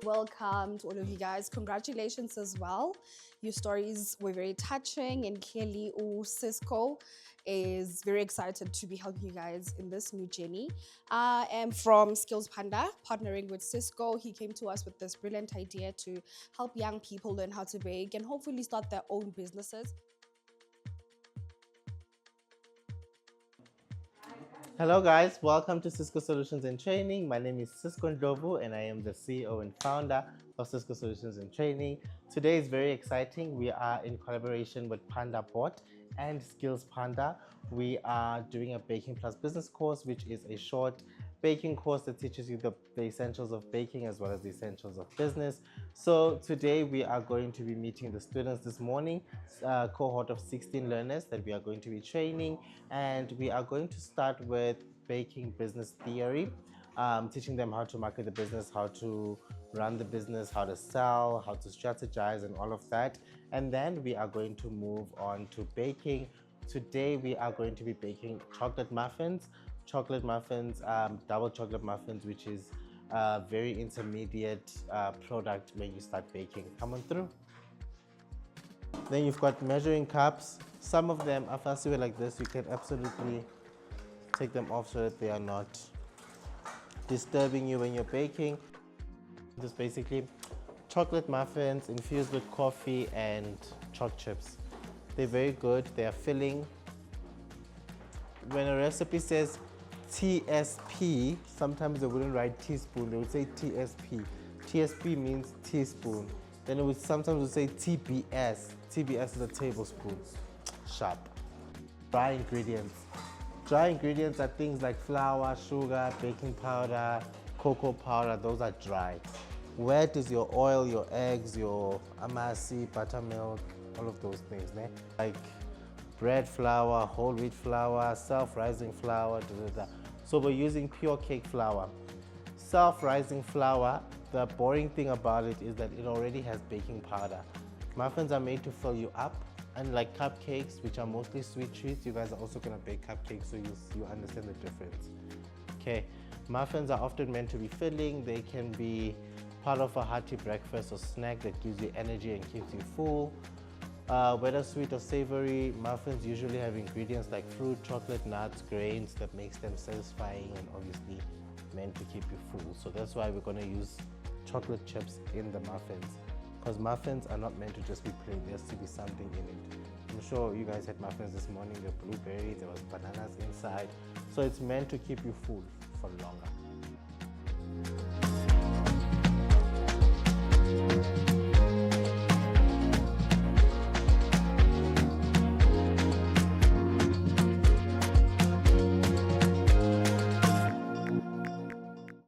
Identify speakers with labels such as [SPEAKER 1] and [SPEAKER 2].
[SPEAKER 1] welcome to all of you guys. Congratulations as well. Your stories were very touching, and clearly, Cisco is very excited to be helping you guys in this new journey. I am from Skills Panda, partnering with Cisco. He came to us with this brilliant idea to help young people learn how to bake and hopefully start their own businesses.
[SPEAKER 2] Hello guys, welcome to Cisco Solutions and Training. My name is Cisco Ndlovu and I am the CEO and founder of Cisco Solutions and Training. Today is very exciting. We are in collaboration with Panda Bot and Skills Panda. We are doing a Baking Plus Business course, which is a short baking course that teaches you the essentials of baking as well as the essentials of business. So today we are going to be meeting the students this morning, a cohort of 16 learners that we are going to be training, and we are going to start with baking business theory, teaching them how to market the business, how to run the business, how to sell, how to strategize, and all of that. And then we are going to move on to baking. Today we are going to be baking chocolate muffins, double chocolate muffins, which is a very intermediate product when you start baking. Come on through. Then you've got measuring cups. Some of them are faster like this. You can absolutely take them off so that they are not disturbing you when you're baking. This is basically chocolate muffins infused with coffee and choc chips. They're very good. They are filling. When a recipe says TSP, sometimes they wouldn't write teaspoon, they would say TSP. TSP means teaspoon. Then it would sometimes say TBS. TBS is a tablespoon. Sharp. Dry ingredients. Dry ingredients are things like flour, sugar, baking powder, cocoa powder. Those are dry. Wet is your oil, your eggs, your amasi, buttermilk, all of those things. Like bread flour, whole wheat flour, self-rising flour, So we're using pure cake flour. Self-rising flour, the boring thing about it is that it already has baking powder. Muffins are made to fill you up, and like cupcakes, which are mostly sweet treats, you guys are also gonna bake cupcakes, so you understand the difference. Okay, muffins are often meant to be filling. They can be part of a hearty breakfast or snack that gives you energy and keeps you full. Whether sweet or savory, muffins usually have ingredients like fruit, chocolate, nuts, grains that makes them satisfying and obviously meant to keep you full. So that's why we're going to use chocolate chips in the muffins, because muffins are not meant to just be plain. There has to be something in it. I'm sure you guys had muffins this morning. There were blueberries, there was bananas inside. So it's meant to keep you full for longer.